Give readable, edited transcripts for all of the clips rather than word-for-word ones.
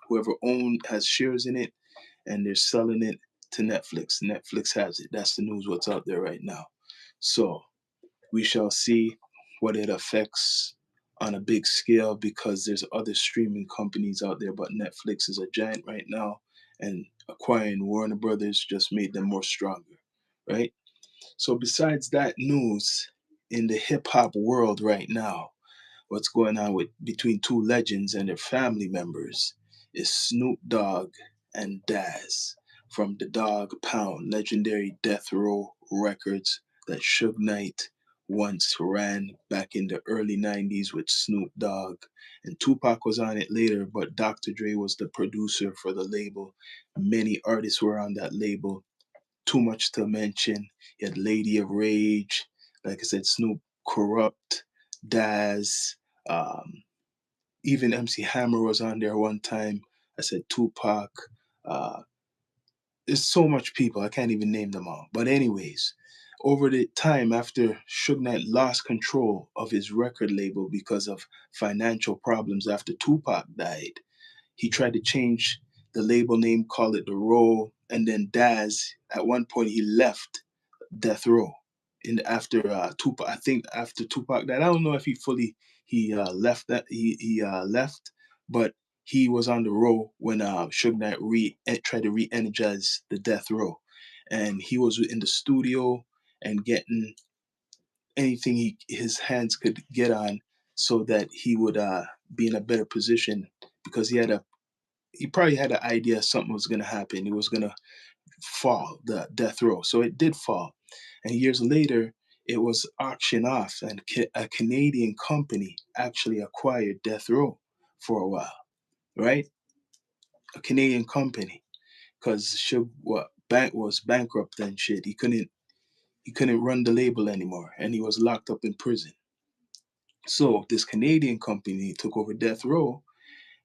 whoever has shares in it, and they're selling it to Netflix. Netflix has it. That's the news what's out there right now. So we shall see what it affects on a big scale, because there's other streaming companies out there, but Netflix is a giant right now, and acquiring Warner Brothers just made them more stronger, right? So besides that news in the hip hop world right now, what's going on with between two legends and their family members is Snoop Dogg and Daz from the Dog Pound, legendary Death Row Records that Suge Knight once ran back in the early 90s with Snoop Dogg. And Tupac was on it later, but Dr. Dre was the producer for the label. Many artists were on that label. Too much to mention. You had Lady of Rage, like I said, Snoop, Corrupt, Daz, um, even MC Hammer was on there one time. I said Tupac. Uh, there's so much people, I can't even name them all. But anyways, over the time after Suge Knight lost control of his record label because of financial problems after Tupac died, he tried to change the label name, call it The Row, and then Daz. At one point, he left Death Row. In after Tupac, I think after Tupac died, I don't know if he fully left that he left, but he was on the row when Suge Knight tried to re-energize the Death Row, and he was in the studio and getting anything his hands could get on, so that he would be in a better position, because he probably had an idea something was going to happen. It was going to fall, the Death Row. So it did fall. And years later, it was auctioned off, and a Canadian company actually acquired Death Row for a while, right? A Canadian company, because Suge bank was bankrupt and shit. He couldn't run the label anymore, and he was locked up in prison. So this Canadian company took over Death Row,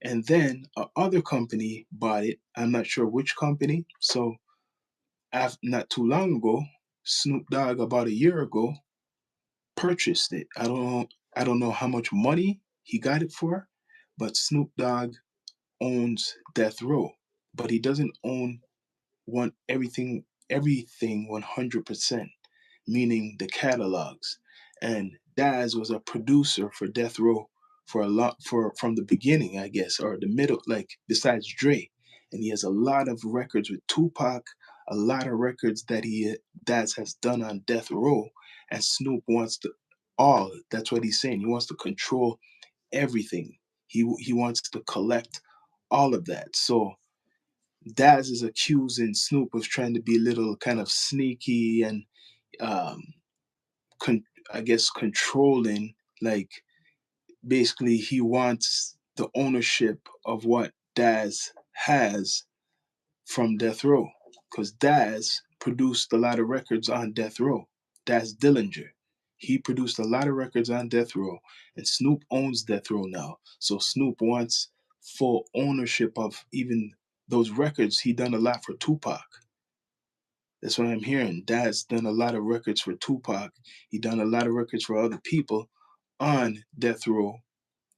and then a other company bought it. I'm not sure which company. So not too long ago, Snoop Dogg, about a year ago, purchased it. I don't know how much money he got it for, but Snoop Dogg owns Death Row, but he doesn't own everything 100%, meaning the catalogs. And Daz was a producer for Death Row for a lot for from the beginning, I guess, or the middle, like besides Dre. And he has a lot of records with Tupac, a lot of records that Daz has done on Death Row, and Snoop wants to all. That's what he's saying. He wants to control everything. He wants to collect all of that. So Daz is accusing Snoop of trying to be a little kind of sneaky and um, I guess controlling. Like basically, he wants the ownership of what Daz has from Death Row, because Daz produced a lot of records on Death Row. Daz Dillinger, he produced a lot of records on Death Row, and Snoop owns Death Row now. So Snoop wants full ownership of even those records. He done a lot for Tupac. That's what I'm hearing. Daz done a lot of records for Tupac. He done a lot of records for other people on Death Row,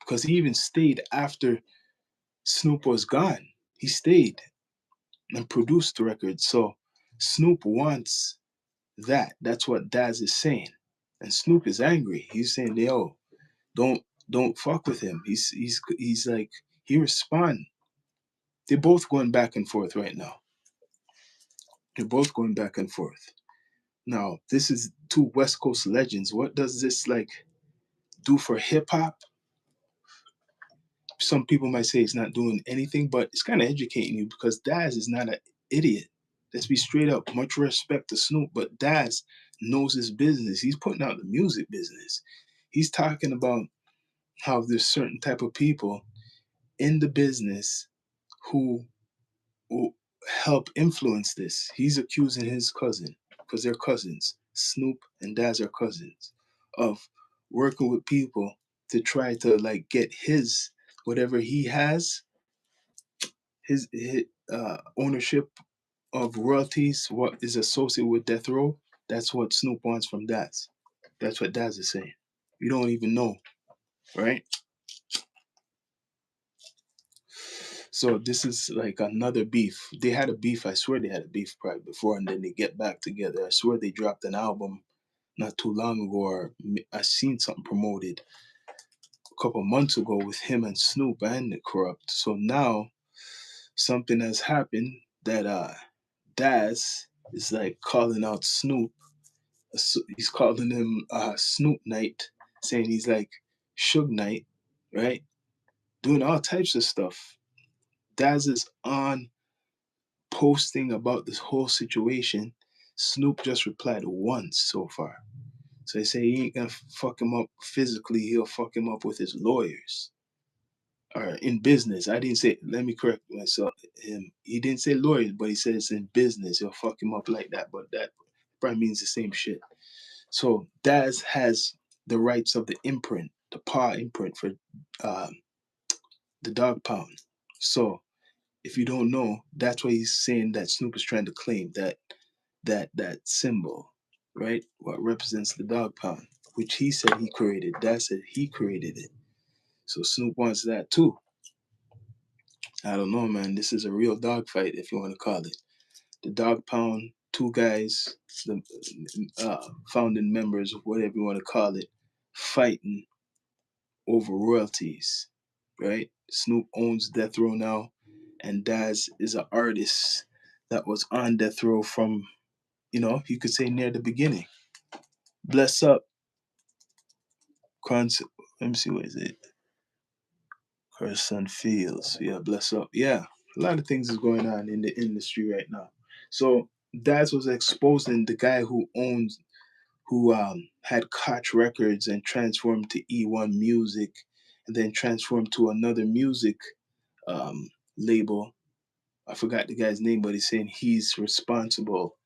because he even stayed after Snoop was gone. He stayed and produced the records. So Snoop wants that. That's what Daz is saying. And Snoop is angry. He's saying, yo, don't fuck with him. He's like, he respond. They're both going back and forth right now. They're both going back and forth. Now, this is two West Coast legends. What does this like do for hip hop? Some people might say it's not doing anything, but it's kind of educating you, because Daz is not an idiot. Let's be straight up. Much respect to Snoop, but Daz knows his business. He's putting out the music business. He's talking about how there's certain type of people in the business who will help influence this. He's accusing his cousin, because they're cousins. Snoop and Daz are cousins, of working with people to try to like get his whatever he has, his ownership of royalties, what is associated with Death Row. That's what Snoop wants from Daz. That's what Daz is saying. You don't even know, right? So this is like another beef. They had a beef. I swear they had a beef probably before, and then they get back together. I swear they dropped an album not too long ago, or I seen something promoted a couple months ago with him and Snoop and the Corrupt. So now something has happened that Daz is like calling out Snoop. He's calling him Snoop Knight, saying he's like Suge Knight, right? Doing all types of stuff. Daz is on posting about this whole situation. Snoop just replied once so far. So they say he ain't gonna fuck him up physically, he'll fuck him up with his lawyers. Or in business. I didn't say, let me correct myself. He didn't say lawyers, but he says in business, he'll fuck him up like that. But that probably means the same shit. So Daz has the rights of the imprint, the paw imprint for um, the dog pound. So if you don't know, that's why he's saying that Snoop is trying to claim that symbol, right? What represents the dog pound, which he said he created. Daz said he created it. So Snoop wants that too. I don't know, man. This is a real dog fight, if you want to call it. The dog pound, two guys, the founding members, whatever you want to call it, fighting over royalties, right? Snoop owns Death Row now, and Daz is an artist that was on Death Row from, you could say near the beginning. Bless up, let me see, what is it? Carson Fields. Yeah, bless up. Yeah, a lot of things is going on in the industry right now. So Daz was exposing the guy who had Koch Records and transformed to E1 Music, and then transformed to another music um, label. I forgot the guy's name, but he's saying he's responsible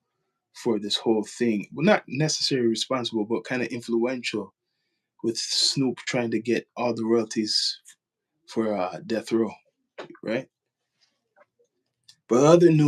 for this whole thing. Well, not necessarily responsible, but kind of influential with Snoop trying to get all the royalties for Death Row, right? But other news.